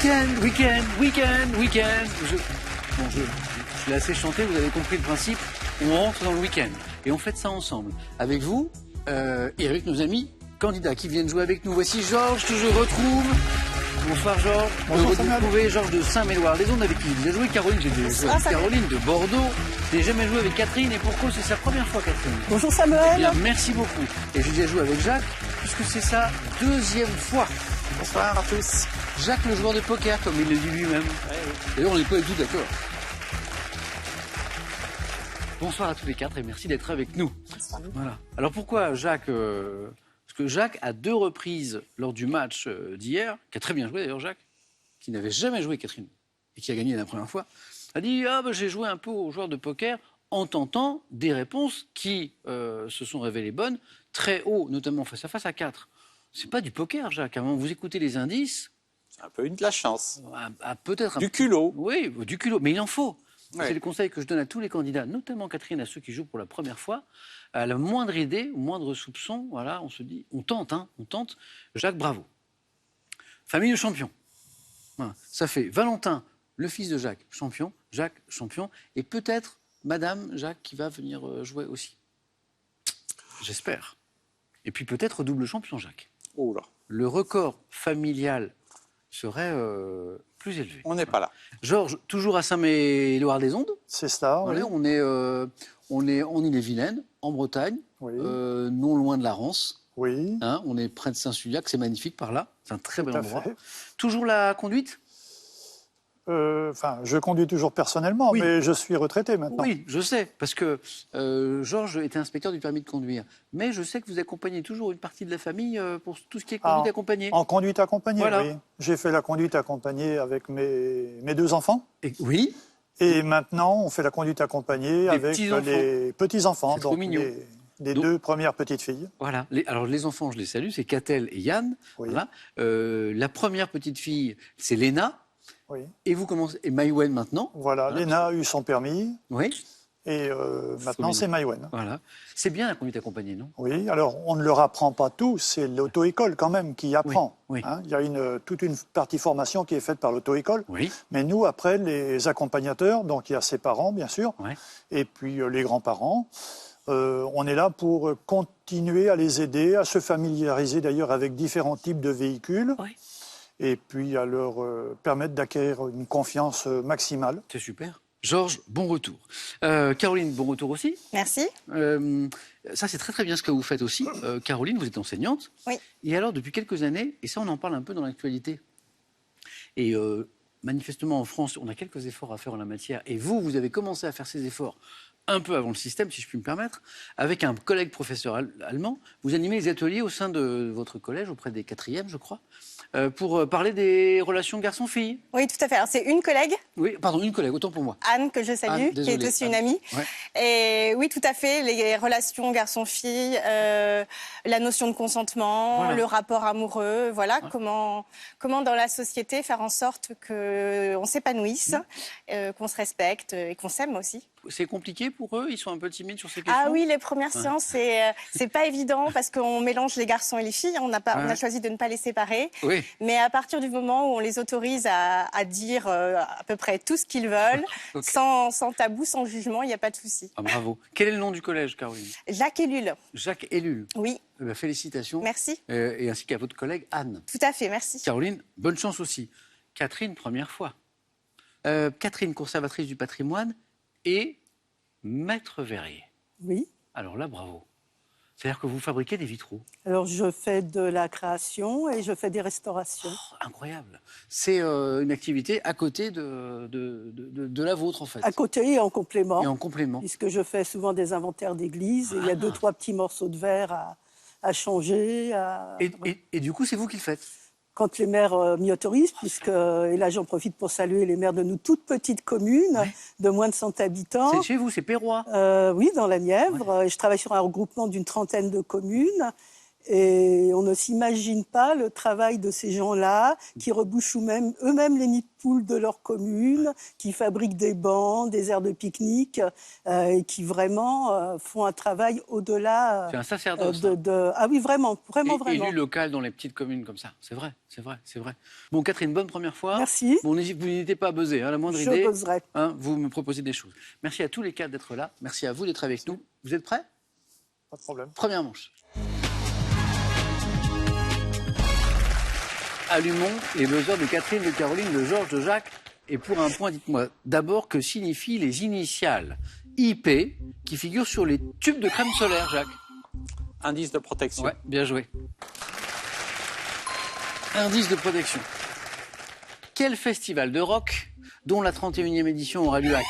week-end. Je l'ai assez chanté, vous avez compris le principe. On rentre dans le week-end et on fête ça ensemble. Avec vous et avec nos amis candidats qui viennent jouer avec nous. Voici Georges que je retrouve. Bonsoir Georges. Heureux de vous retrouver, Georges de Saint-Méloire-les-Ondes avec qui j'ai joué Caroline. J'ai joué avec Caroline de Bordeaux. Je n'ai jamais joué avec Catherine et pourquoi c'est sa première fois Catherine. Bonjour Samuel. Eh bien, merci beaucoup. Et j'ai déjà joué avec Jacques puisque c'est sa deuxième fois. Bonsoir à tous. Jacques le joueur de poker comme il le dit lui-même. D'ailleurs on n'est pas du tout d'accord. Bonsoir à tous les quatre et merci d'être avec nous. Bonsoir. Voilà. Alors pourquoi Jacques Parce que Jacques, à 2 reprises lors du match d'hier, qui a très bien joué d'ailleurs Jacques, qui n'avait jamais joué Catherine et qui a gagné la première fois, a dit j'ai joué un peu aux joueurs de poker en tentant des réponses qui se sont révélées bonnes, très haut, notamment face à face à 4. C'est pas du poker Jacques, avant vous écoutez les indices. C'est un peu de la chance. Peut-être du culot. Oui, du culot, mais il en faut. Ouais. C'est le conseil que je donne à tous les candidats, notamment Catherine, à ceux qui jouent pour la première fois. À la moindre idée, au moindre soupçon, voilà, on se dit, on tente. Jacques, bravo. Famille de champions. Voilà. Ça fait Valentin, le fils de Jacques, champion. Jacques, champion. Et peut-être Madame Jacques qui va venir jouer aussi. J'espère. Et puis peut-être double champion, Jacques. Oh là. Le record familial serait plus élevé. On n'est pas là. Georges, toujours à Saint-Méloire-des-Ondes. C'est ça, Voilà, oui. on est en Ille-et-Vilaine, en Bretagne, Oui. non loin de la Rance. Oui. Hein, on est près de Saint-Suliac, c'est magnifique par là. C'est un très Tout bel à endroit. fait. Toujours la conduite ? Je conduis toujours personnellement, Oui. mais je suis retraité maintenant. Oui, je sais, parce que Georges était inspecteur du permis de conduire. Mais je sais que vous accompagnez toujours une partie de la famille pour tout ce qui est conduite accompagnée. En conduite accompagnée, Voilà. oui. J'ai fait la conduite accompagnée avec mes 2 enfants. Oui, Et maintenant, on fait la conduite accompagnée avec petits-enfants. les petits-enfants, C'est trop donc mignon. les Donc- 2 premières petites filles. voilà. Alors les enfants, je les salue, c'est Catel et Yann. Oui. Voilà. La première petite fille, c'est Léna. Oui. Et vous commencez, et Maïwen maintenant. Voilà, Léna a eu son permis Oui, et maintenant mignon. c'est Maïwen. voilà. C'est bien la conduite accompagnée, non ? Oui, alors on ne leur apprend pas tout, c'est l'auto-école quand même qui apprend. Oui, oui. Hein, il y a toute une partie formation qui est faite par l'auto-école. Oui. Mais nous, après, les accompagnateurs, donc il y a ses parents, bien sûr, Ouais. et puis les grands-parents, on est là pour continuer à les aider, à se familiariser d'ailleurs avec différents types de véhicules, Oui. et puis à leur permettre d'acquérir une confiance maximale. C'est super. Georges, bon retour. Caroline, bon retour aussi. Merci. Ça, c'est très très bien ce que vous faites aussi. Caroline, vous êtes enseignante. Oui. Et alors, depuis quelques années, et ça on en parle un peu dans l'actualité, et manifestement en France, on a quelques efforts à faire en la matière, et vous avez commencé à faire ces efforts un peu avant le système, si je puis me permettre, avec un collègue professeur allemand. Vous animez les ateliers au sein de votre collège, auprès des 4e, je crois, pour parler des relations garçon-fille. Oui, tout à fait. Alors, c'est une collègue, Oui, pardon, une collègue, autant pour moi. Anne, que je salue, Anne, qui désolé, est aussi Anne. une amie. Ouais. Et oui, tout à fait, les relations garçon-fille, la notion de consentement, Voilà. le rapport amoureux, voilà, comment dans la société faire en sorte qu'on s'épanouisse, qu'on se respecte et qu'on s'aime aussi. C'est compliqué pour eux? Ils sont un peu timides sur ces questions? Ah oui, les premières séances, c'est pas évident parce qu'on mélange les garçons et les filles. On a choisi de ne pas les séparer. Oui. Mais à partir du moment où on les autorise à dire à peu près tout ce qu'ils veulent, Ok. sans tabou, sans jugement, il n'y a pas de souci. Ah, bravo. Quel est le nom du collège, Caroline? Jacques et Lul. Jacques Ellul. Oui, Eh bien, félicitations. merci. Et ainsi qu'à votre collègue Anne. Tout à fait, merci. Caroline, bonne chance aussi. Catherine, première fois. Catherine, conservatrice du patrimoine et maître verrier. Oui. Alors là, bravo. C'est-à-dire que vous fabriquez des vitraux. Alors, je fais de la création et je fais des restaurations. Oh, incroyable. C'est une activité à côté de la vôtre, en fait. À côté et en complément. Et en complément. Puisque je fais souvent des inventaires d'église. Et il y a 2-3 petits morceaux de verre à changer. Et du coup, c'est vous qui le faites? Quand les maires m'y autorisent, et là j'en profite pour saluer les maires de nos toutes petites communes, de moins de 100 habitants. C'est chez vous, c'est Pérois? Oui, dans la Nièvre. Et je travaille sur un regroupement d'une 30aine de communes. Et on ne s'imagine pas le travail de ces gens-là qui rebouchent eux-mêmes les nids de poules de leur commune, qui fabriquent des bancs, des aires de pique-nique, et qui vraiment font un travail au-delà. C'est un sacerdoce. Ah oui, vraiment. Élu local dans les petites communes comme ça. C'est vrai. Bon, Catherine, bonne première fois. Merci. Bon, vous n'hésitez pas à buzzer, la moindre Je idée. buzzerai. Vous me proposez des choses. Merci à tous les quatre d'être là. Merci à vous d'être avec nous. Vous êtes prêts? Pas de problème. Première manche. Allumons les buzzers de Catherine, de Caroline, de Georges, de Jacques. Et pour un point, dites-moi d'abord que signifient les initiales IP qui figurent sur les tubes de crème solaire, Jacques? Indice de protection. Ouais, bien joué. Indice de protection. Quel festival de rock, dont la 31e édition aura lieu à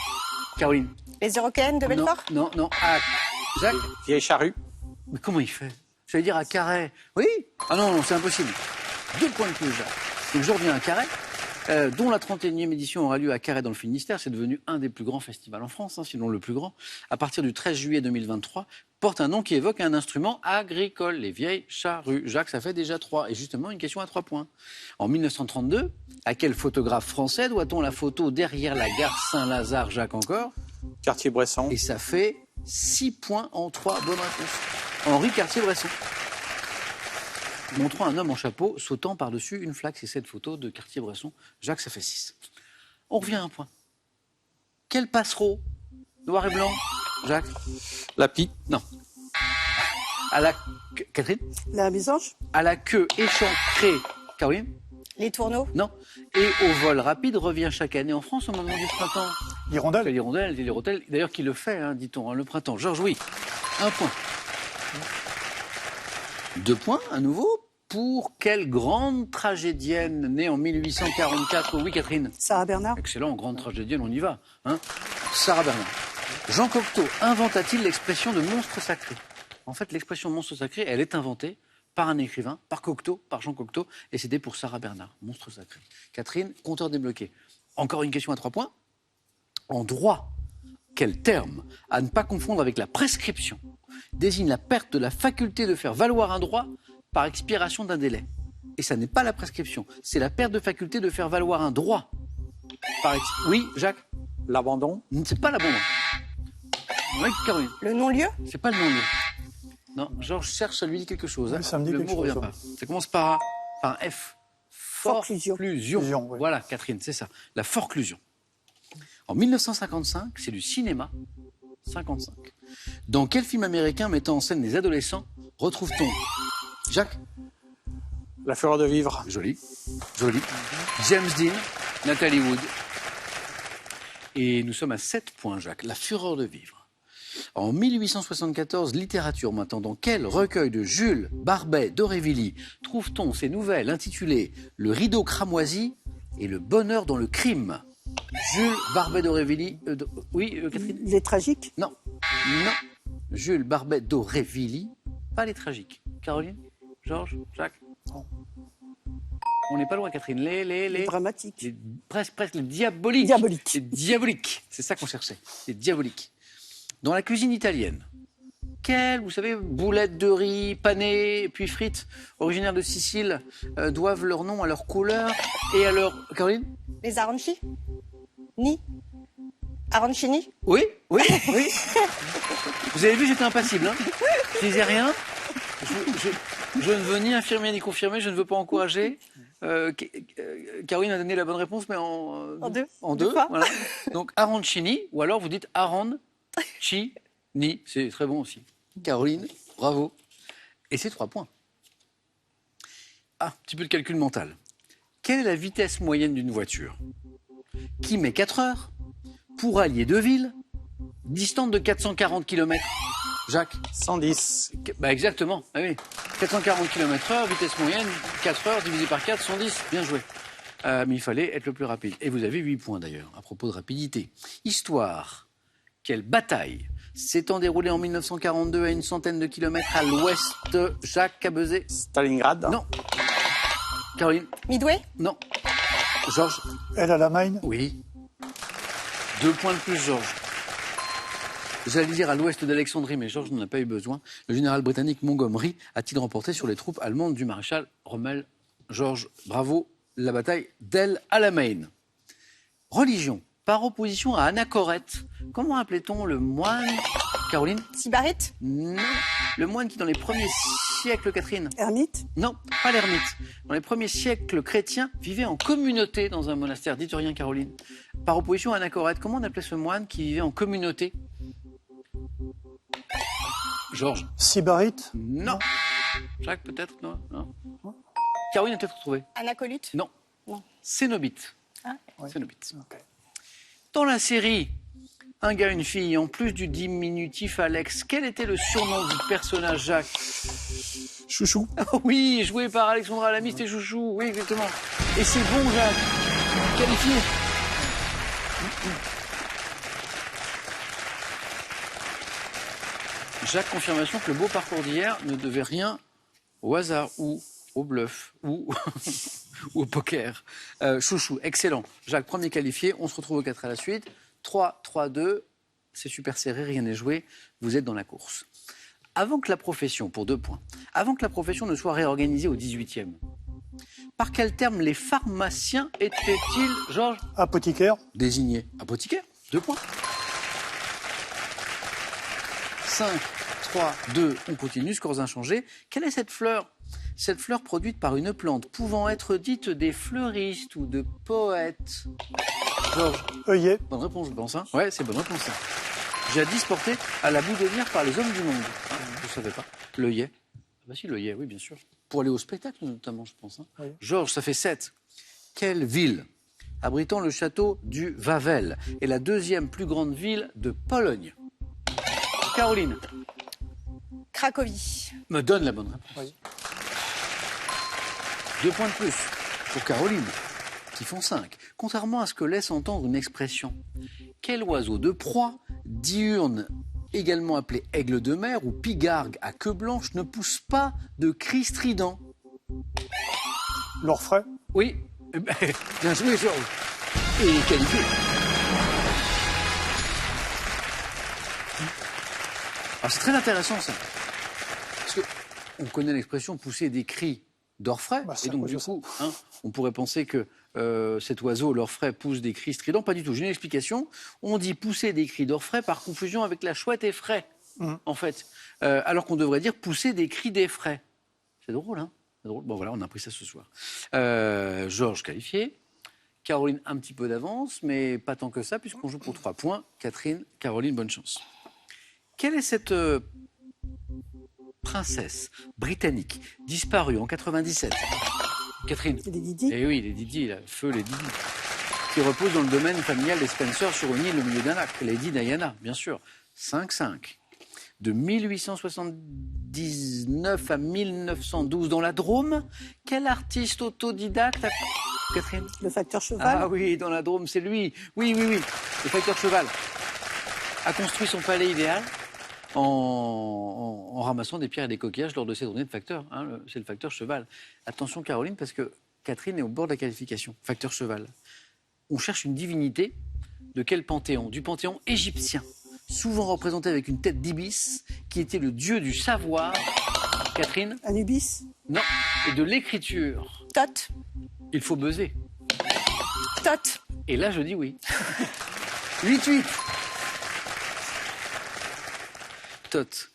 Caroline? Les Européennes de Belfort? Non, à Jacques? Vieille charrue. Mais comment il fait? J'allais dire à Carhaix. Oui? Ah non, c'est impossible. 2 points de plus, Jacques. Donc je reviens à Carhaix, dont la 31e édition aura lieu à Carhaix dans le Finistère. C'est devenu un des plus grands festivals en France, sinon le plus grand. À partir du 13 juillet 2023, porte un nom qui évoque un instrument agricole, les vieilles charrues. Jacques, ça fait déjà 3. Et justement, une question à 3 points. En 1932, à quel photographe français doit-on la photo derrière la gare Saint-Lazare, Jacques encore? Cartier-Bresson. Et ça fait 6 points en 3 bonnes réponses. Henri Cartier-Bresson. Montrant un homme en chapeau sautant par-dessus une flaque. C'est cette photo de Cartier-Bresson. Jacques, ça fait 6. On revient à un point. Quel passereau? Noir et blanc, Jacques? La pie. Non. À la... Catherine? La mésange? À la queue échancrée, Caroline? Les tourneaux? Non. Et au vol rapide revient chaque année en France au moment du printemps. L'hirondelle? C'est l'hirondelle, l'hirondelle. D'ailleurs, qui le fait, dit-on, le printemps. Georges, oui. 1 point. 2 points, à nouveau. Pour quelle grande tragédienne née en 1844? Oui, Catherine? Sarah Bernard? Excellent, grande tragédienne, on y va. Sarah Bernard. Jean Cocteau inventa-t-il l'expression de monstre sacré? En fait, l'expression monstre sacré, elle est inventée par un écrivain, par Cocteau, par Jean Cocteau, et c'était pour Sarah Bernard, monstre sacré. Catherine, compteur débloqué. Encore une question à 3 points. En droit, quel terme, à ne pas confondre avec la prescription, désigne la perte de la faculté de faire valoir un droit par expiration d'un délai? Et ça n'est pas la prescription, c'est la perte de faculté de faire valoir un droit. Oui, Jacques? L'abandon. C'est pas l'abandon. Oui, Caroline? Le non-lieu? C'est pas le non-lieu. Non, Georges cherche, ça lui dit quelque chose. Oui, ça me dit le quelque mot ne chose, revient pas. Ça commence par un F. Forclusion. Forclusion. Oui. Voilà, Catherine, c'est ça. La forclusion. En 1955, c'est du cinéma. 55. Dans quel film américain mettant en scène des adolescents retrouve-t-on Jacques? La fureur de vivre. Joli. James Dean, Nathalie Wood. Et nous sommes à 7 points, Jacques. La fureur de vivre. En 1874, littérature maintenant. Dans quel recueil de Jules Barbet d'Aurevilly trouve-t-on ces nouvelles intitulées Le rideau cramoisi et Le bonheur dans le crime? Jules Barbet d'Aurevilly. Oui, Catherine? Les tragiques? Non. Jules Barbet d'Aurevilly, pas les tragiques. Caroline? Georges? Jacques? Non. On n'est pas loin, Catherine. Les dramatiques. Presque les diaboliques. Diaboliques. Les diaboliques. C'est ça qu'on cherchait. Les diaboliques. Dans la cuisine italienne, quelles, vous savez, boulettes de riz, panées, puis frites, originaires de Sicile, doivent leur nom à leur couleur et à leur... Caroline? Les arancini? Arancini? Oui. Vous avez vu, j'étais impassible. Je disais rien. Je ne veux ni infirmer ni confirmer, je ne veux pas encourager. Caroline a donné la bonne réponse, mais en deux. Voilà. Donc arancini, ou alors vous dites arancini, c'est très bon aussi. Caroline, bravo. Et c'est 3 points. Un petit peu de calcul mental. Quelle est la vitesse moyenne d'une voiture qui met 4 heures pour allier 2 villes distantes de 440 km? Jacques? 110. Exactement. Ah oui. 440 km/h, vitesse moyenne, 4 heures divisé par 4, 110. Bien joué. Mais il fallait être le plus rapide. Et vous avez 8 points d'ailleurs, à propos de rapidité. Histoire. Quelle bataille s'étant déroulée en 1942 à une centaine de kilomètres à l'ouest de Jacques Cabezet? Stalingrad. Non. Caroline? Midway? Non. Georges? Elle à la Main? Oui. 2 points de plus, Georges. J'allais dire à l'ouest d'Alexandrie, mais Georges n'en a pas eu besoin. Le général britannique Montgomery a-t-il remporté sur les troupes allemandes du maréchal Rommel? Georges, bravo, la bataille d'El Alamein. Religion, par opposition à Anachorète. Comment appelait-on le moine, Caroline? Sybarite? Non, le moine qui dans les premiers siècles, Catherine. Ermite? Non, pas l'ermite. Dans les premiers siècles chrétiens, vivait en communauté dans un monastère. Dites rien, Caroline. Par opposition à Anachorète, comment on appelait ce moine qui vivait en communauté? Georges? Sybarite? Non. Jacques, peut-être? Non. Caroline a peut-être retrouvé. Anacolute? Non. Non. Cénobite. Ah. Cénobite. Ok. Dans la série Un gars, une fille, en plus du diminutif Alex, quel était le surnom du personnage Jacques? Chouchou. Ah oui, joué par Alexandra Lamy, c'était Chouchou, oui, exactement. Et c'est bon, Jacques. Qualifié. Jacques, confirmation que le beau parcours d'hier ne devait rien au hasard ou au bluff ou, ou au poker. Chouchou, excellent. Jacques, premier qualifié. On se retrouve au 4 à la suite. 3, 3, 2. C'est super serré, rien n'est joué. Vous êtes dans la course. Avant que la profession, pour 2 points, avant que la profession ne soit réorganisée au 18e, par quel terme les pharmaciens étaient-ils, Georges? Apothicaire? Désignés. Apothicaire, 2 points. 5, 3, 2, on continue, scores inchangés. Quelle est cette fleur? Cette fleur produite par une plante pouvant être dite des fleuristes ou de poètes. Georges, œillet? bonne réponse, je pense. Hein, ouais, c'est bonne réponse. Hein. Jadis porté à la boutonnière par les hommes du monde. Ah, je ne savais pas. L'œillet. Bah si, l'œillet, oui, bien sûr. Pour aller au spectacle, notamment, je pense. Hein. Oui. Georges, ça fait 7. Quelle ville, abritant le château du Wawel, est la 2e plus grande ville de Pologne? Caroline, Cracovie. me donne la bonne réponse. Oui. 2 points de plus pour Caroline, qui font 5. Contrairement à ce que laisse entendre une expression, quel oiseau de proie, diurne, également appelé aigle de mer ou pigargue à queue blanche, ne pousse pas de cris stridents? L'orfraie? Oui, bien joué, Georges. Et qualifié. Alors c'est très intéressant ça. Parce qu'on connaît l'expression pousser des cris d'orfraie. Bah, et donc du coup, hein, on pourrait penser que cet oiseau, l'orfraie, pousse des cris stridents. Pas du tout. J'ai une explication. On dit pousser des cris d'orfraie par confusion avec la chouette effraie, en fait. Alors qu'on devrait dire pousser des cris d'effraie. C'est drôle, hein? C'est drôle. Bon voilà, on a appris ça ce soir. Georges qualifié. Caroline un petit peu d'avance, mais pas tant que ça, puisqu'on joue pour 3 points. Catherine, Caroline, bonne chance. Quelle est cette princesse britannique disparue en 97? Catherine. C'est des Didi. Eh oui, les Didi, là, feu les Didi. Qui repose dans le domaine familial des Spencer sur une île au milieu d'un lac. Lady Diana, bien sûr. 5-5. De 1879 à 1912 dans la Drôme, quel artiste autodidacte a... Catherine? Le facteur cheval. Ah oui, dans la Drôme, c'est lui. Oui. Le facteur cheval a construit son palais idéal en ramassant des pierres et des coquillages lors de ses journées de facteur. Hein, c'est le facteur cheval. Attention Caroline, parce que Catherine est au bord de la qualification. Facteur cheval. On cherche une divinité de quel panthéon? Du panthéon égyptien, souvent représenté avec une tête d'ibis, qui était le dieu du savoir. Catherine? Anubis. Non. Et de l'écriture. Tot. Il faut buzzer. Tot. Et là, je dis oui. 8-8. Tot.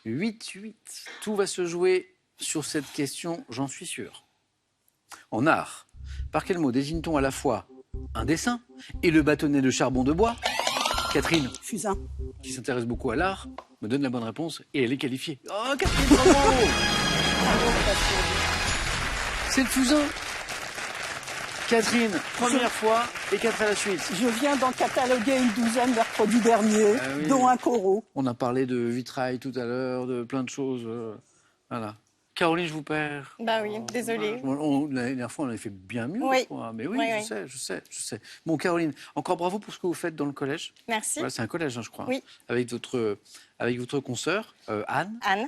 8-8. Tout va se jouer sur cette question, j'en suis sûr. En art, par quel mot désigne-t-on à la fois un dessin et le bâtonnet de charbon de bois? Catherine, Fusain. qui s'intéresse beaucoup à l'art, me donne la bonne réponse et elle est qualifiée. Oh, Catherine, bravo! C'est le fusain. Catherine, première fois et 4 à la suite. Je viens d'en cataloguer une douzaine mercredi dernier, Ah oui. dont un corot. On a parlé de vitrail tout à l'heure, de plein de choses. Voilà. Caroline, je vous perds. Bah oui, désolée. La dernière fois, on avait fait bien mieux. Oui. Je crois. Mais oui, Oui, je sais. Bon, Caroline, encore bravo pour ce que vous faites dans le collège. Merci. Voilà, c'est un collège, hein, je crois. Oui. Avec votre consoeur, Anne. Anne.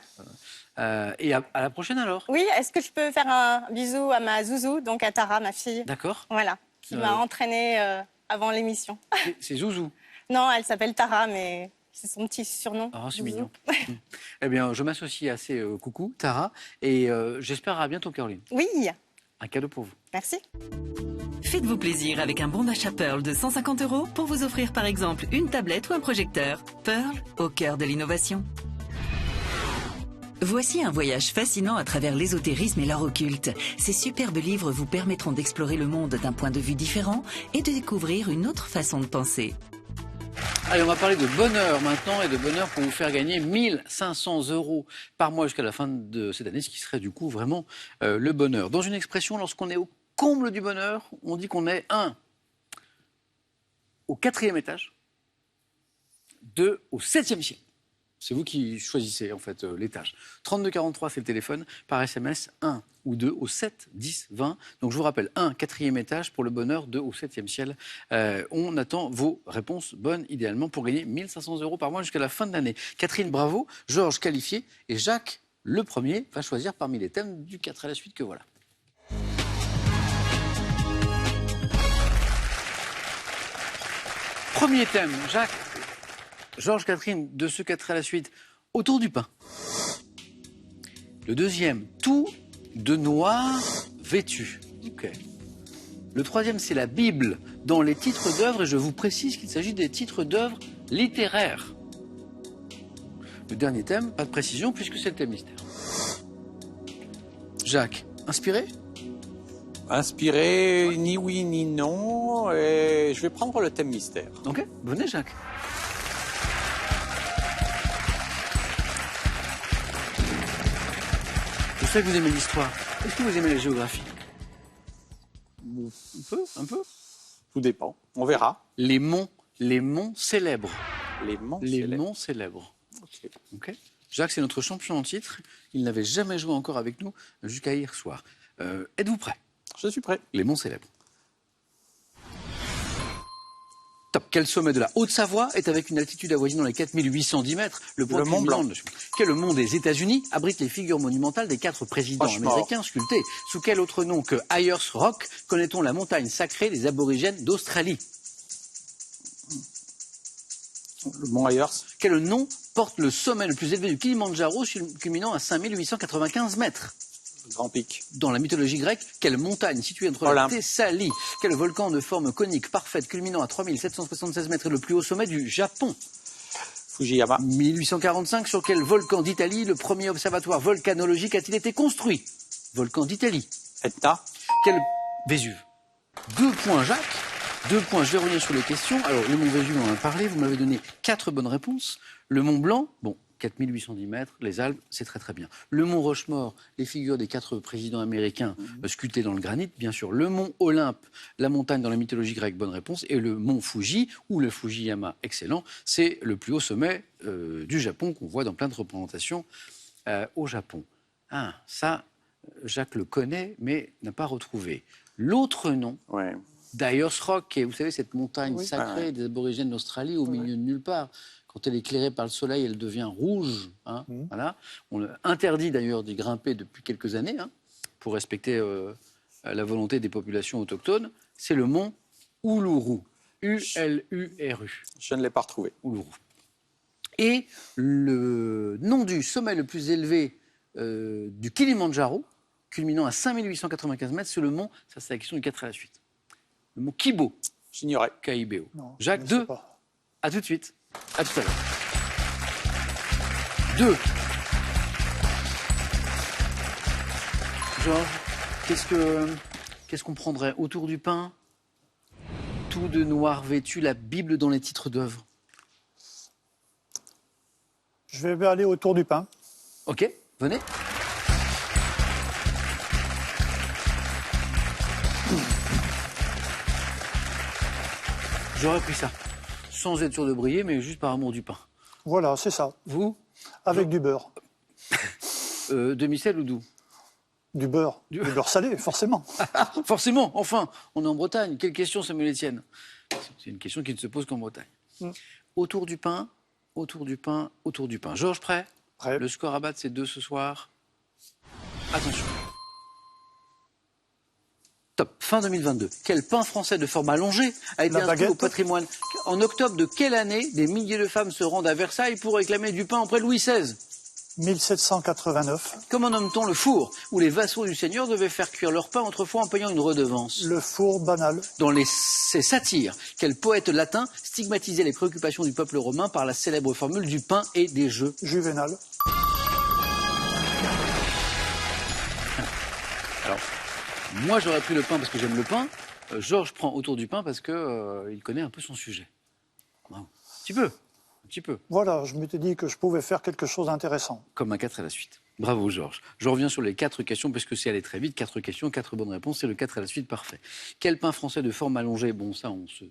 Et à la prochaine alors. Oui, est-ce que je peux faire un bisou à ma Zouzou, donc à Tara, ma fille? D'accord. Voilà, qui m'a entraînée avant l'émission. C'est Zouzou. Non, elle s'appelle Tara, mais C'est son petit surnom. Ah, c'est Zouzou. mignon. Eh bien, je m'associe à ces coucou, Tara, et j'espère à bientôt, Caroline. Oui, Un cadeau pour vous. merci. Faites-vous plaisir avec un bon d'achat Pearl de 150 € pour vous offrir par exemple une tablette ou un projecteur. Pearl, au cœur de l'innovation. Voici un voyage fascinant à travers l'ésotérisme et l'art occulte. Ces superbes livres vous permettront d'explorer le monde d'un point de vue différent et de découvrir une autre façon de penser. Allez, on va parler de bonheur maintenant et de bonheur pour vous faire gagner 1500 € par mois jusqu'à la fin de cette année, ce qui serait du coup vraiment le bonheur. Dans une expression, lorsqu'on est au comble du bonheur, on dit qu'on est 1 au 4e étage, 2 au 7e ciel. C'est vous qui choisissez en fait l'étage. 3243, c'est le téléphone. Par SMS, 1 ou 2 au 7, 10, 20. Donc je vous rappelle, 1, 4e étage pour le bonheur, 2 au 7e ciel. On attend vos réponses bonnes, idéalement, pour gagner 1500 € par mois jusqu'à la fin de l'année. Catherine, bravo. Georges, qualifié. Et Jacques, le premier, va choisir parmi les thèmes du 4 à la suite que voilà. Premier thème, Jacques. Georges, Catherine, de ce 4 à la suite, autour du pain. Le deuxième, tout de noir vêtu. Ok. Le troisième, c'est la Bible dans les titres d'œuvres, et je vous précise qu'il s'agit des titres d'œuvres littéraires. Le dernier thème, pas de précision puisque c'est le thème mystère. Jacques, inspiré? Inspiré, ni oui ni non. Et je vais prendre le thème mystère. Ok, venez Jacques. Je sais que vous aimez l'histoire. Est-ce que vous aimez la géographie? Un peu. Tout dépend. On verra. Les monts célèbres. Les monts Les célèbres. monts célèbres. Ok. Ok. Jacques, c'est notre champion en titre. Il n'avait jamais joué encore avec nous jusqu'à hier soir. Êtes-vous prêts? Je suis prêt. Les monts célèbres. Top. Quel sommet de la Haute-Savoie est avec une altitude avoisinant les 4810 mètres? Le point Le Mont culminant Blanc. de- Quel mont des États-Unis abrite les figures monumentales des 4 présidents Franchement. américains sculptés? Sous quel autre nom que Ayers Rock connaît-on la montagne sacrée des aborigènes d'Australie? Le mont Ayers. Quel nom porte le sommet le plus élevé du Kilimandjaro, culminant à 5895 mètres? Grand Pic. Dans la mythologie grecque, quelle montagne située entre la Olympe. Thessalie? Quel volcan de forme conique parfaite culminant à 3776 mètres est le plus haut sommet du Japon? Fujiyama. 1845, sur quel volcan d'Italie le premier observatoire volcanologique a-t-il été construit? Volcan d'Italie. Etna. Quel Vésuve. 2 points Jacques. 2 points, je vais revenir sur les questions. Alors, le mont Vésuve, on en a parlé, vous m'avez donné 4 bonnes réponses. Le mont Blanc, bon, 4810 mètres, les Alpes, c'est très très bien. Le mont Rochemort, les figures des 4 présidents américains sculptés dans le granit, bien sûr. Le mont Olympe, la montagne dans la mythologie grecque, bonne réponse. Et le mont Fuji, ou le Fujiyama, excellent, c'est le plus haut sommet du Japon qu'on voit dans plein de représentations au Japon. Ah, ça, Jacques le connaît, mais n'a pas retrouvé. L'autre nom, Ouais. d'Ayers Rock, qui est, vous savez, cette montagne Oui. sacrée des aborigènes d'Australie au milieu de nulle part. Quand elle est éclairée par le soleil, elle devient rouge. Hein, voilà. On interdit d'ailleurs d'y grimper depuis quelques années, hein, pour respecter la volonté des populations autochtones. C'est le mont Uluru. U-L-U-R-U. Je ne l'ai pas retrouvé. Uluru. Et le nom du sommet le plus élevé du Kilimandjaro, culminant à 5895 mètres, c'est le mont, ça c'est la question du 4 à la suite, le mont Kibo, J'ignorais. K-I-B-O. Non, Jacques, je ne sais 2, pas. à tout de suite, à tout à l'heure. 2. Georges, qu'est-ce qu'on prendrait autour du pain? Tout de noir vêtu, la Bible dans les titres d'œuvres. Je vais aller autour du pain. Ok, venez. J'aurais pris ça, sans être sûr de briller, mais juste par amour du pain. Voilà, c'est ça. Vous, Avec du beurre. demi-sel ou doux? Du beurre. Du beurre salé, forcément. Forcément, enfin, on est en Bretagne. Quelle question, Samuel Etienne? C'est une question qui ne se pose qu'en Bretagne. Autour du pain, autour du pain, autour du pain. Georges, prêt? Prêt. Le score à battre, c'est 2 ce soir. Attention. Top. Fin 2022. Quel pain français de forme allongée a été La inscrit au baguette. patrimoine? En octobre de quelle année des milliers de femmes se rendent à Versailles pour réclamer du pain auprès de Louis XVI? 1789. Comment nomme-t-on le four où les vassaux du seigneur devaient faire cuire leur pain autrefois en payant une redevance? Le four banal. Dans ces satires, quel poète latin stigmatisait les préoccupations du peuple romain par la célèbre formule du pain et des jeux? Juvénal. Alors, moi j'aurais pris le pain parce que j'aime le pain. Georges prend autour du pain parce que il connaît un peu son sujet. Bravo. Un petit peu. Un petit peu. Voilà, je m'étais dit que je pouvais faire quelque chose d'intéressant. Comme un 4 à la suite. Bravo Georges. Je reviens sur les 4 questions parce que c'est allé très vite. 4 questions, 4 bonnes réponses. C'est le 4 à la suite, parfait. Quel pain français de forme allongée? Bon, ça, on se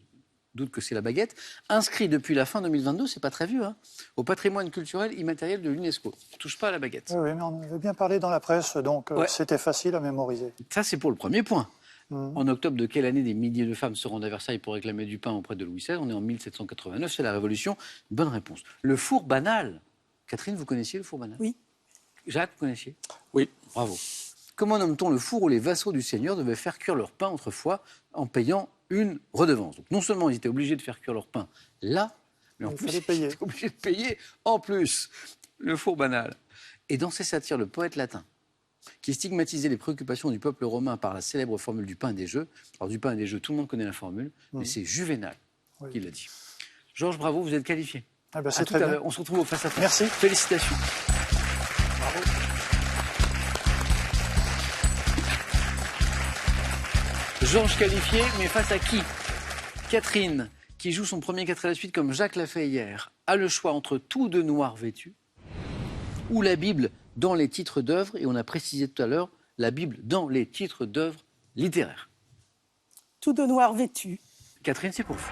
doute que c'est la baguette. Inscrit depuis la fin 2022, c'est pas très vieux, hein, au patrimoine culturel immatériel de l'UNESCO. Touche pas à la baguette. Oui, mais on avait bien parlé dans la presse, donc Ouais. c'était facile à mémoriser. Ça, c'est pour le premier point. En octobre de quelle année des milliers de femmes se rendent à Versailles pour réclamer du pain auprès de Louis XVI? On est en 1789, c'est la Révolution. Bonne réponse. Le four banal. Catherine, vous connaissiez le four banal? Oui. Jacques, vous connaissiez? Oui. Bravo. Comment nomme-t-on le four où les vassaux du seigneur devaient faire cuire leur pain autrefois en payant une redevance? Donc non seulement ils étaient obligés de faire cuire leur pain là, mais en Il plus fallait ils payer. étaient obligés de payer en plus. Le four banal. Et dans ces satires, le poète latin, qui stigmatisait les préoccupations du peuple romain par la célèbre formule du pain et des jeux. Alors du pain et des jeux, tout le monde connaît la formule, mais c'est Juvénal qui l'a dit. Georges, bravo, vous êtes qualifié. Ah ben, À c'est tout très à bien. l'heure. On se retrouve au face-à-face. Merci. Félicitations. Georges qualifié, mais face à qui? Catherine, qui joue son premier 4 à la suite comme Jacques l'a fait hier, a le choix entre Tout de noir vêtu ou la Bible dans les titres d'œuvres, et on a précisé tout à l'heure, la Bible dans les titres d'œuvres littéraires. Tout de noir vêtu. Catherine, c'est pour vous.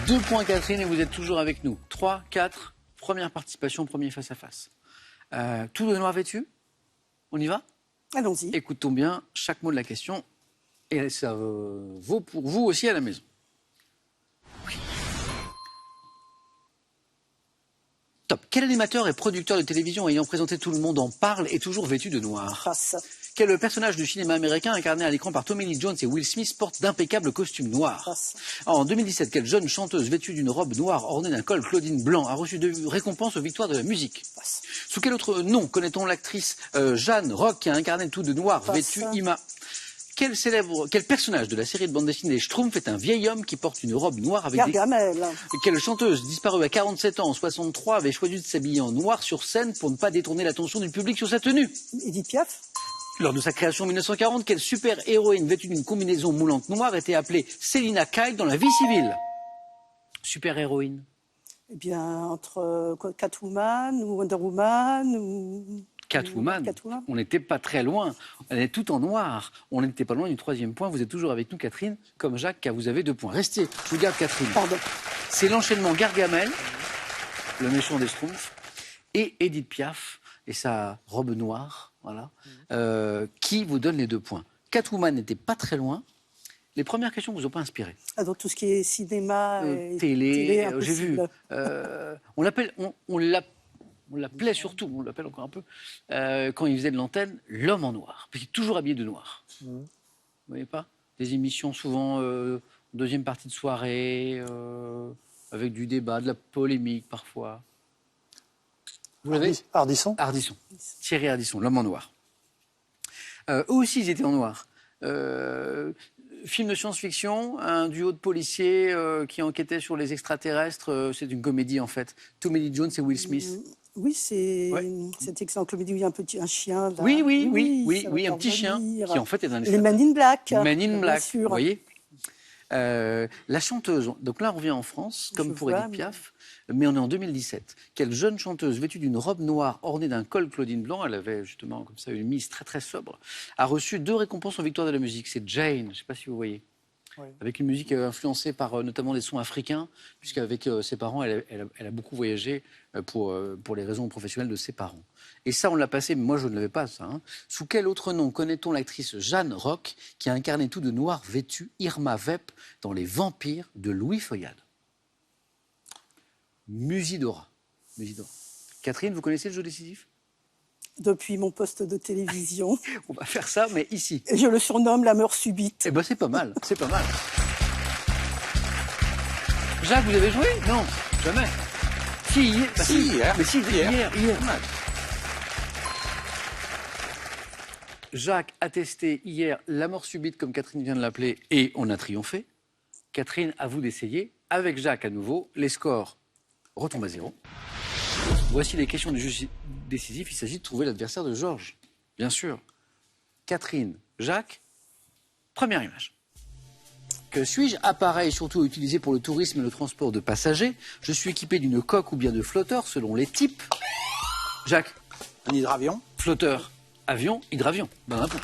Deux points Catherine et vous êtes toujours avec nous. 3, 4, première participation, premier face-à-face. Tout de noir vêtu? On y va? Allons-y. Écoutons bien chaque mot de la question et ça vaut pour vous aussi à la maison. Top. Quel animateur et producteur de télévision ayant présenté Tout le monde en parle est toujours vêtu de noir? Passe. Quel personnage du cinéma américain incarné à l'écran par Tommy Lee Jones et Will Smith porte d'impeccables costumes noirs? Passe. En 2017, quelle jeune chanteuse vêtue d'une robe noire ornée d'un col Claudine blanc a reçu de récompenses aux victoires de la musique? Passe. Sous quel autre nom connaît-on l'actrice Jeanne Rock qui a incarné Tout de noir Passe. vêtue Ima? Quel personnage de la série de bande dessinée Les Schtroumpfs est un vieil homme qui porte une robe noire avec des... Gargamel. Quelle chanteuse disparue à 47 ans en 63 avait choisi de s'habiller en noir sur scène pour ne pas détourner l'attention du public sur sa tenue? Edith Piaf. Lors de sa création en 1940, quelle super-héroïne vêtue d'une combinaison moulante noire était appelée Selina Kyle dans la vie civile? Super-héroïne. Eh bien, entre Catwoman ou Wonder Woman ou... Catwoman. Catwoman. On n'était pas très loin. Elle est tout en noir. On n'était pas loin du troisième point. Vous êtes toujours avec nous, Catherine, comme Jacques, car vous avez 2 points. Restez. Je vous garde, Catherine. Pardon. C'est l'enchaînement Gargamel, le méchant des Schtroumpfs, et Edith Piaf et sa robe noire, voilà, qui vous donne les 2 points. Catwoman n'était pas très loin. Les premières questions ne vous ont pas inspiré. Ah, donc tout ce qui est cinéma et Télé, télé, j'ai vu. impossible. On l'appelait surtout, on l'appelle encore un peu, quand il faisait de l'antenne, l'homme en noir. Parce qu'il est toujours habillé de noir. Vous voyez pas? Des émissions souvent deuxième partie de soirée, avec du débat, de la polémique parfois. Vous l'avez? Ardisson. Ardisson. Thierry Ardisson, l'homme en noir. Eux aussi, ils étaient en noir. Film de science-fiction, un duo de policiers qui enquêtaient sur les extraterrestres. C'est une comédie, en fait. Tommy Lee Jones et Will Smith. Oui, c'est Ouais. cette excellente comédie où il y a un chien. Là. Oui, ça va un petit chien revenir. qui, en fait, est un Les Men in Black. Man in bien Black, sûr. vous voyez. La chanteuse, donc là on revient en France, comme Je pour vois, Edith Piaf, mais on est en 2017. Quelle jeune chanteuse vêtue d'une robe noire ornée d'un col Claudine blanc, elle avait justement comme ça une mise très très sobre, a reçu 2 récompenses en victoire de la musique. C'est Jane, je ne sais pas si vous voyez. Oui. Avec une musique influencée par notamment des sons africains, puisqu'avec ses parents, elle a beaucoup voyagé pour les raisons professionnelles de ses parents. Et ça, on l'a passé, mais moi je ne l'avais pas, ça. Hein. Sous quel autre nom connaît-on l'actrice Jeanne Rock, qui a incarné tout de noir vêtue Irma Vep dans Les Vampires de Louis Feuillade? Musidora. Mais dis donc. Catherine, vous connaissez le jeu décisif? Depuis mon poste de télévision. On va faire ça, mais ici. Et je le surnomme la mort subite. Eh ben c'est pas mal, c'est pas mal. Jacques, vous avez joué? Non, jamais. Si, hier. Bah, Si, hier. Mais si, Hier. hier. Jacques a testé hier la mort subite, comme Catherine vient de l'appeler, et on a triomphé. Catherine, à vous d'essayer. Avec Jacques à nouveau, les scores retombent à 0. Voici les questions du jeu décisif. Il s'agit de trouver l'adversaire de Georges, bien sûr. Catherine, Jacques, première image. Que suis-je? Appareil surtout utilisé pour le tourisme et le transport de passagers. Je suis équipé d'une coque ou bien de flotteur selon les types. Jacques, Un hydravion. flotteur, avion, hydravion. Bonne réponse.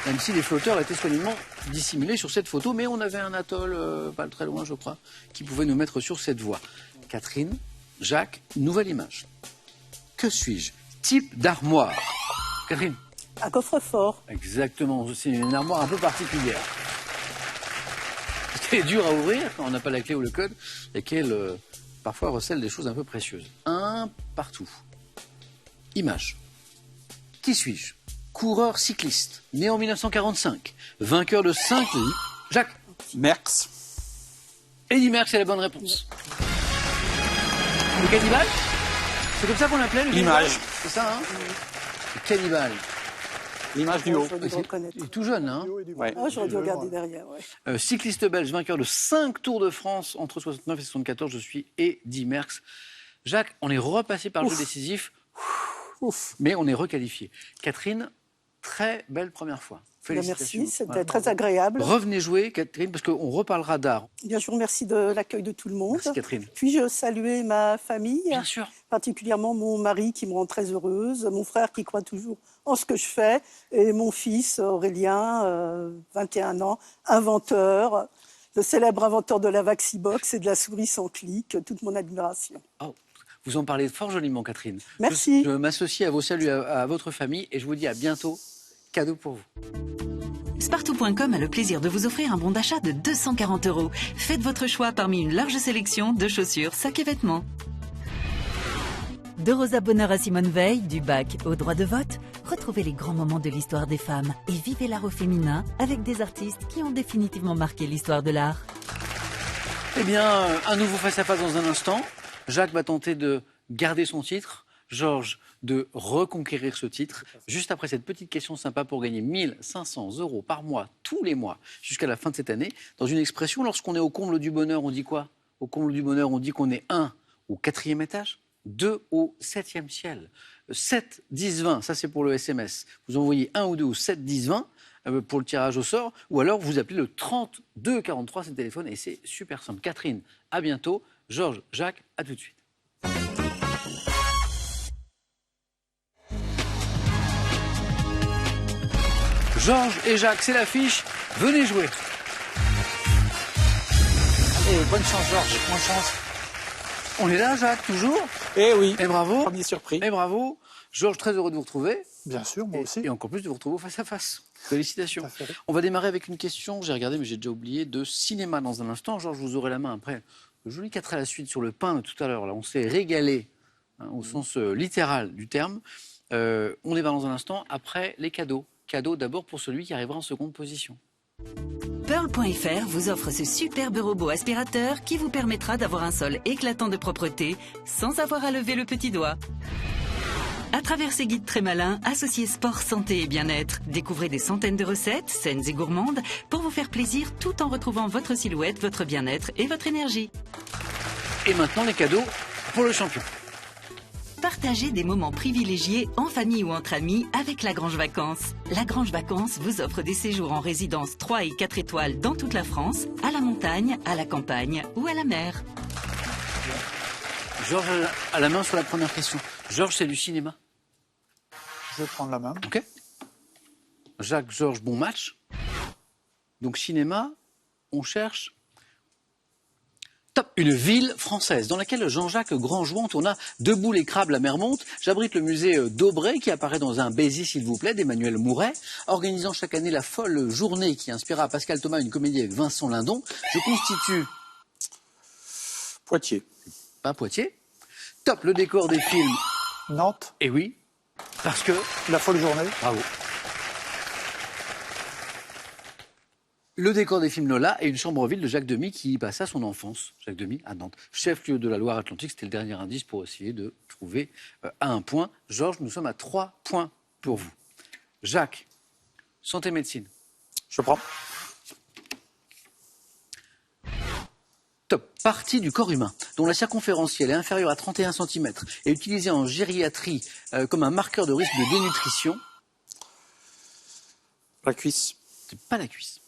Même si les flotteurs étaient soigneusement dissimulés sur cette photo, mais on avait un atoll, pas très loin je crois, qui pouvait nous mettre sur cette voie. Catherine, Jacques, nouvelle image. Que suis-je? Type d'armoire. Catherine. Un coffre-fort. Exactement, c'est une armoire un peu particulière. C'est dur à ouvrir quand on n'a pas la clé ou le code, lesquels parfois recèlent des choses un peu précieuses. Un partout. Image. Qui suis-je? Coureur cycliste, né en 1945, vainqueur de 5 Jacques. Merckx. Eddy Merckx, c'est la bonne réponse. Le cannibale? C'est comme ça qu'on l'appelait, le cannibale? L'image. C'est ça, hein? Le cannibale. L'image du haut. J'aurais dû le reconnaître. Il est tout jeune, hein? Ouais. Ah, j'aurais dû regarder derrière. Ouais. Cycliste belge, vainqueur de 5 Tours de France entre 69 et 74, je suis Eddy Merckx. Jacques, on est repassé par le jeu décisif, Ouf. mais on est requalifié. Catherine, très belle première fois. Félicitations. Merci, c'était Voilà. très agréable. Revenez jouer, Catherine, parce qu'on reparlera d'art. Bien, je vous remercie de l'accueil de tout le monde. Merci, Catherine. Puis-je saluer ma famille, Bien sûr. particulièrement mon mari qui me rend très heureuse, mon frère qui croit toujours en ce que je fais, et mon fils Aurélien, 21 ans, inventeur, le célèbre inventeur de la Vaxibox et de la souris sans clic, toute mon admiration. Oh, vous en parlez fort joliment, Catherine. Merci. Je m'associe à vos saluts à votre famille et je vous dis à bientôt. Cadeau pour vous. Spartou.com a le plaisir de vous offrir un bon d'achat de 240 €. Faites votre choix parmi une large sélection de chaussures, sacs et vêtements. De Rosa Bonheur à Simone Veil, du bac au droit de vote, retrouvez les grands moments de l'histoire des femmes et vivez l'art au féminin avec des artistes qui ont définitivement marqué l'histoire de l'art. Eh bien, un nouveau face-à-face dans un instant. Jacques va tenter de garder son titre. Georges de reconquérir ce titre. Juste après cette petite question sympa pour gagner 1 500 € par mois, tous les mois, jusqu'à la fin de cette année. Dans une expression, lorsqu'on est au comble du bonheur, on dit quoi? Au comble du bonheur, on dit qu'on est 1 au 4e étage, 2 au 7e ciel. 7, 10, 20, ça c'est pour le SMS. Vous envoyez 1 ou 2 au 7, 10, 20 pour le tirage au sort, ou alors vous appelez le 32 43, c'est le téléphone, et c'est super simple. Catherine, à bientôt. Georges, Jacques, à tout de suite. Georges et Jacques, c'est l'affiche. Venez jouer. Allez, bonne chance, Georges. Bonne chance. On est là, Jacques, toujours. Eh oui. Et bravo. Premier surpris. Et bravo. Georges, très heureux de vous retrouver. Bien sûr, moi aussi. Et encore plus de vous retrouver face à face. Félicitations. Tout à fait. On va démarrer avec une question, j'ai regardé mais j'ai déjà oublié, de cinéma dans un instant. Georges, vous aurez la main après. Le joli 4 à la suite sur le pain de tout à l'heure. Là, on s'est régalé, hein, au sens littéral du terme. On y va dans un instant après les cadeaux. Cadeaux d'abord pour celui qui arrivera en seconde position. Pearl.fr vous offre ce superbe robot aspirateur qui vous permettra d'avoir un sol éclatant de propreté sans avoir à lever le petit doigt. À travers ces guides très malins, associez sport, santé et bien-être. Découvrez des centaines de recettes, saines et gourmandes, pour vous faire plaisir tout en retrouvant votre silhouette, votre bien-être et votre énergie. Et maintenant les cadeaux pour le champion. Partagez des moments privilégiés en famille ou entre amis avec La Grange Vacances. La Grange Vacances vous offre des séjours en résidence 3 et 4 étoiles dans toute la France, à la montagne, à la campagne ou à la mer. Georges a la main sur la première question. Georges, c'est du cinéma. Je vais prendre la main. Ok. Jacques, Georges, bon match. Donc cinéma, on cherche... Top. Une ville française dans laquelle Jean-Jacques Grandjouan tourna Debout les crabes, la mer monte. J'abrite le musée d'Aubray qui apparaît dans Un baiser s'il vous plaît d'Emmanuel Mouret. Organisant chaque année la folle journée qui inspira à Pascal Thomas une comédie avec Vincent Lindon. Je constitue... Poitiers. pas Poitiers. Top, le décor des films. Nantes, Et oui, parce que... La Folle Journée. Bravo. Le décor des films Lola et une chambre-ville de Jacques Demy qui y passa son enfance. Jacques Demy à Nantes, chef-lieu de la Loire-Atlantique. C'était le dernier indice pour essayer de trouver à un point. Georges, nous sommes à 3 points pour vous. Jacques, santé médecine. Je prends. Top. Partie du corps humain dont la circonférentielle est inférieure à 31 cm et utilisée en gériatrie comme un marqueur de risque de dénutrition. La cuisse. C'est pas la cuisse.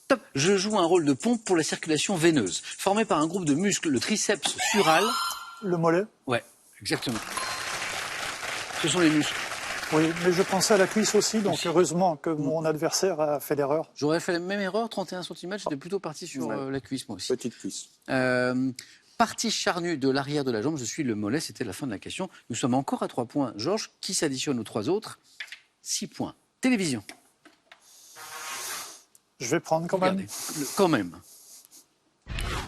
Top. Je joue un rôle de pompe pour la circulation veineuse, formé par un groupe de muscles, le triceps sural. Le mollet. Ouais, exactement. Ce sont les muscles. Oui, mais je pensais à la cuisse aussi, donc Aussi. Heureusement que mon adversaire a fait l'erreur. J'aurais fait la même erreur, 31 cm, j'étais plutôt parti sur la cuisse, moi aussi. Petite cuisse. Partie charnue de l'arrière de la jambe, je suis le mollet, c'était la fin de la question. Nous sommes encore à 3 points. Georges, qui s'additionne aux 3 autres 6 points. Télévision. Je vais prendre quand même. Regardez, quand même.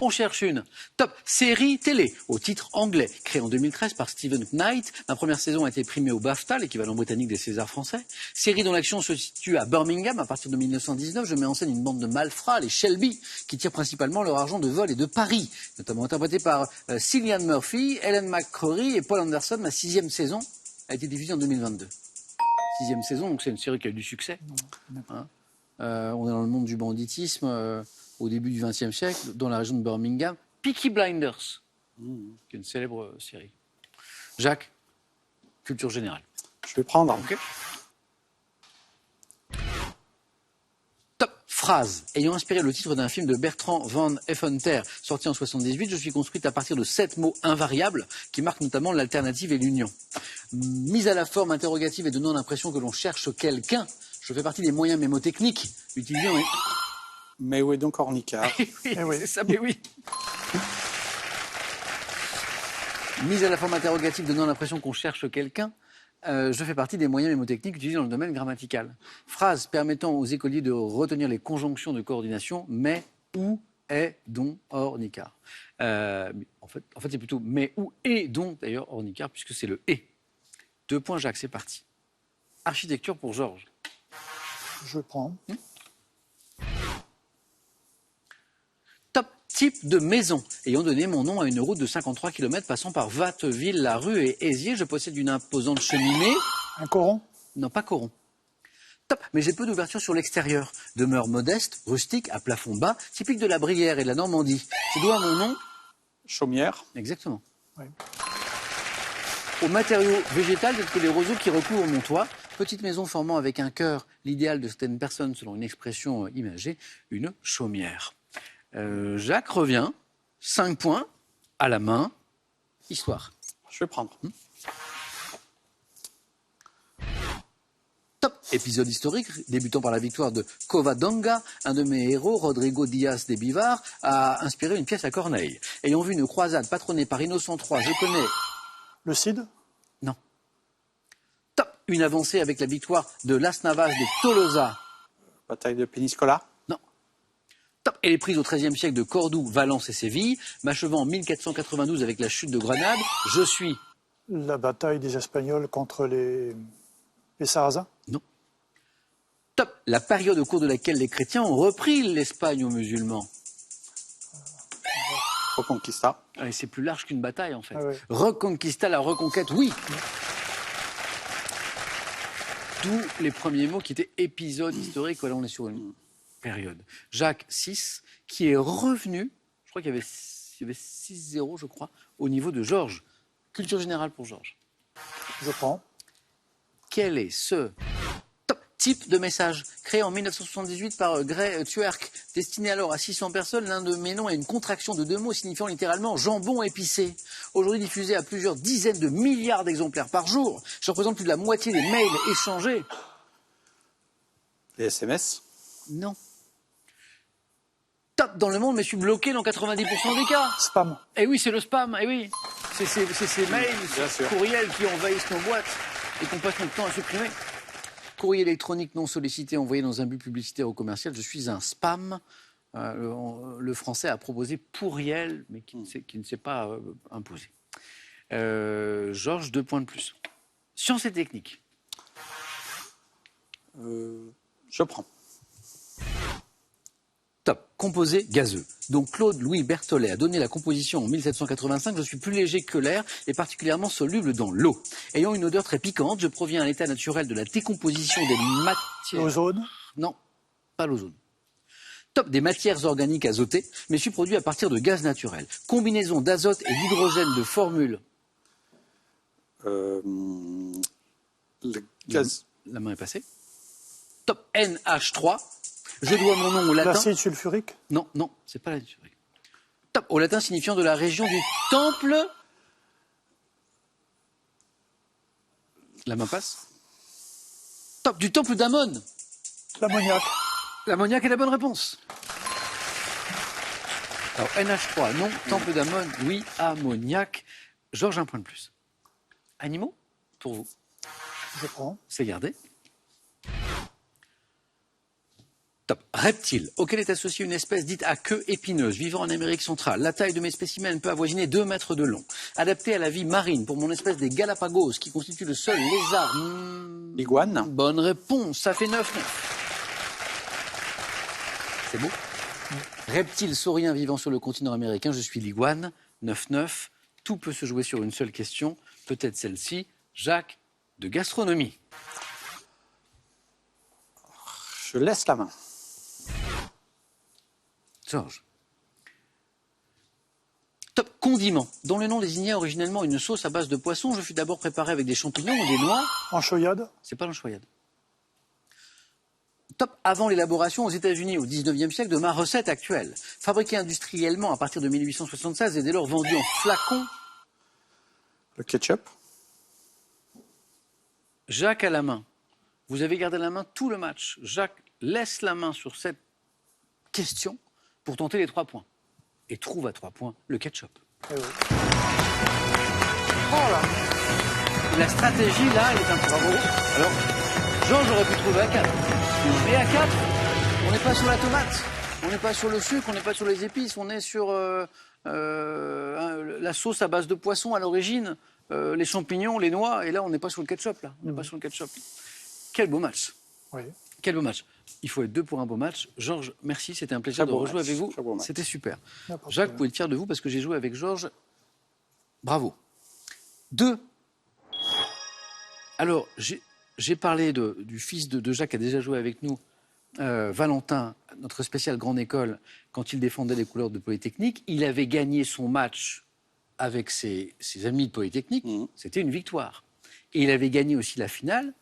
On cherche une. Top. Série télé, au titre anglais, créée en 2013 par Stephen Knight. Ma première saison a été primée au BAFTA, l'équivalent britannique des Césars français. Série dont l'action se situe à Birmingham à partir de 1919. Je mets en scène une bande de malfrats, les Shelby, qui tirent principalement leur argent de vol et de paris, notamment interprétée par Cillian Murphy, Ellen McCrory et Paul Anderson. Ma 6e saison a été diffusée en 2022. 6e saison, donc c'est une série qui a eu du succès. Hein. On est dans le monde du banditisme au début du XXe siècle, dans la région de Birmingham. Peaky Blinders, qui est une célèbre série. Jacques, culture générale. Je vais prendre. Ok. Top. Phrase. Ayant inspiré le titre d'un film de Bertrand Van Effenterre, sorti en 1978, je suis construite à partir de 7 mots invariables qui marquent notamment l'alternative et l'union. Mise à la forme interrogative et donnant l'impression que l'on cherche quelqu'un, je fais partie des moyens mémotechniques utilisés en... Mais où est donc Ornicard? Oui, oui. c'est ça, mais oui. Mise à la forme interrogative donnant l'impression qu'on cherche quelqu'un, je fais partie des moyens mémotechniques utilisés dans le domaine grammatical. Phrase permettant aux écoliers de retenir les conjonctions de coordination mais, où, est, dont, Ornicard. En fait c'est plutôt mais, où, et, dont, d'ailleurs, Ornicard, puisque c'est le et. 2 points, Jacques, c'est parti. Architecture pour Georges. Je prends. Top. Type de maison. Ayant donné mon nom à une route de 53 km passant par Vatteville, la rue et Aizier, je possède une imposante cheminée. Un coron. Non, pas coron. Top. Mais j'ai peu d'ouverture sur l'extérieur. Demeure modeste, rustique, à plafond bas, typique de la Brière et de la Normandie. Je dois mon nom. Chaumière. Exactement. Oui. Aux matériaux végétaux tels que les roseaux qui recouvrent mon toit. Petite maison formant avec un cœur l'idéal de certaines personnes selon une expression imagée, une chaumière. Jacques revient, 5 points, à la main, histoire. Je vais prendre. Top. Épisode historique, débutant par la victoire de Covadonga, un de mes héros, Rodrigo Diaz de Bivar, a inspiré une pièce à Corneille. Ayant vu une croisade patronnée par Innocent III, je connais... Le Cid. Non. Top. Une avancée avec la victoire de Las Navas de Tolosa. Bataille de Péniscola. Non. Top. Et les prises au XIIIe siècle de Cordoue, Valence et Séville, m'achevant en 1492 avec la chute de Grenade, je suis... La bataille des Espagnols contre les Sarrasins. Non. Top. La période au cours de laquelle les chrétiens ont repris l'Espagne aux musulmans. Reconquista. Et c'est plus large qu'une bataille, en fait. Ah oui. Reconquista, la reconquête, oui. D'où les premiers mots qui étaient épisode historique. Voilà, on est sur une période. Jacques 6, qui est revenu, je crois qu'il y avait 6-0, je crois, au niveau de Georges. Culture générale pour Georges. Je prends. Quel est ce top type de message créé en 1978 par Gray Twerk, destiné alors à 600 personnes? L'un de mes noms est une contraction de 2 mots signifiant littéralement jambon épicé. Aujourd'hui diffusé à plusieurs dizaines de milliards d'exemplaires par jour, je représente plus de la moitié des mails échangés. Les SMS. Non. Top dans le monde, mais je suis bloqué dans 90% des cas. Spam. Eh oui, c'est le spam, eh oui. C'est ces mails, Bien ces sûr. courriels qui envahissent nos boîtes et qu'on passe notre temps à supprimer. Courrier électronique non sollicité envoyé dans un but publicitaire ou commercial, je suis un spam. Le Français a proposé Pourriel, mais qui ne s'est pas imposé. Georges, 2 points de plus. Sciences et techniques. Je prends. Top. Composé gazeux. Donc Claude-Louis Berthollet a donné la composition en 1785. Je suis plus léger que l'air et particulièrement soluble dans l'eau. Ayant une odeur très piquante, je proviens à l'état naturel de la décomposition des matières... L'ozone? Non, pas l'ozone. Top. Des matières organiques azotées, mais je suis produit à partir de gaz naturel. Combinaison d'azote et d'hydrogène de formule. Le gaz. La main est passée. Top. NH3. Je dois mon nom au latin. L'acide sulfurique? Non, c'est pas l'acide sulfurique. Top. Au latin signifiant de la région du Temple. La main passe. Top. Du Temple d'Amon. L'ammoniac. L'ammoniac est la bonne réponse. Alors, NH3, non. Temple d'Amon, oui. Ammoniac. Georges, 1 point de plus. Animaux, pour vous. Je prends. C'est gardé. Top. Reptile, auquel est associée une espèce dite à queue épineuse, vivant en Amérique centrale. La taille de mes spécimens peut avoisiner 2 mètres de long. Adapté à la vie marine pour mon espèce des Galapagos, qui constitue le seul lézard. L'iguane. Bonne réponse, ça fait 9-9. C'est beau. Reptile saurien vivant sur le continent américain, je suis l'iguane. 9-9. Tout peut se jouer sur une seule question, peut-être celle-ci. Jacques, de gastronomie. Je laisse la main. Georges. Top. Condiment, dont le nom désignait originellement une sauce à base de poisson. Je fus d'abord préparé avec des champignons ou des noix. Anchoyade? C'est pas l'anchoyade. Top. Avant l'élaboration aux États-Unis au 19e siècle de ma recette actuelle. Fabriquée industriellement à partir de 1876 et dès lors vendue en flacons. Le ketchup. Jacques à la main. Vous avez gardé la main tout le match. Jacques laisse la main sur cette question pour tenter les 3 points. Et trouve à 3 points le ketchup. Eh oui. Oh là. La stratégie, là, elle est un peu bravo. Alors, Georges aurait pu trouver à 4. Mais à 4, on n'est pas sur la tomate, on n'est pas sur le sucre, on n'est pas sur les épices, on est sur la sauce à base de poisson à l'origine, les champignons, les noix, et là, on n'est pas sur le ketchup, là. On n'est pas sur le ketchup. Quel beau match. Oui. Quel beau match. Il faut être 2 pour un beau match. Georges, merci, c'était un plaisir de rejouer avec vous. C'était super. Jacques, vous pouvez être fier de vous parce que j'ai joué avec Georges. Bravo. 2. Alors, j'ai parlé du fils de Jacques qui a déjà joué avec nous, Valentin, notre spécial grande école, quand il défendait les couleurs de Polytechnique. Il avait gagné son match avec ses amis de Polytechnique. C'était une victoire. Et il avait gagné aussi la finale,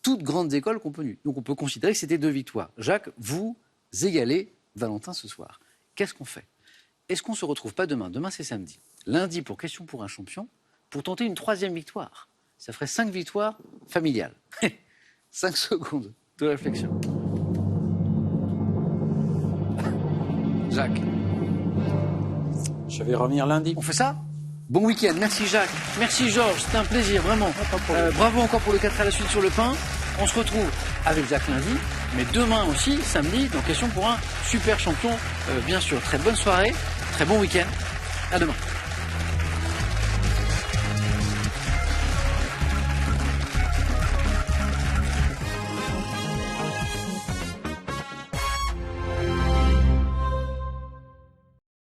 toutes grandes écoles confondues. Donc on peut considérer que c'était 2 victoires. Jacques, vous égalez Valentin ce soir. Qu'est-ce qu'on fait? Est-ce qu'on ne se retrouve pas demain? Demain, c'est samedi. Lundi, pour Question pour un champion, pour tenter une 3e victoire. Ça ferait 5 victoires familiales. 5 secondes de réflexion. Jacques. Je vais revenir lundi. On fait ça? Bon week-end. Merci Jacques. Merci Georges. C'était un plaisir, vraiment. Bravo encore pour le 4 à la suite sur le pain. On se retrouve avec Jacques lundi, mais demain aussi, samedi, dans Question pour un super champion, bien sûr. Très bonne soirée, très bon week-end. À demain.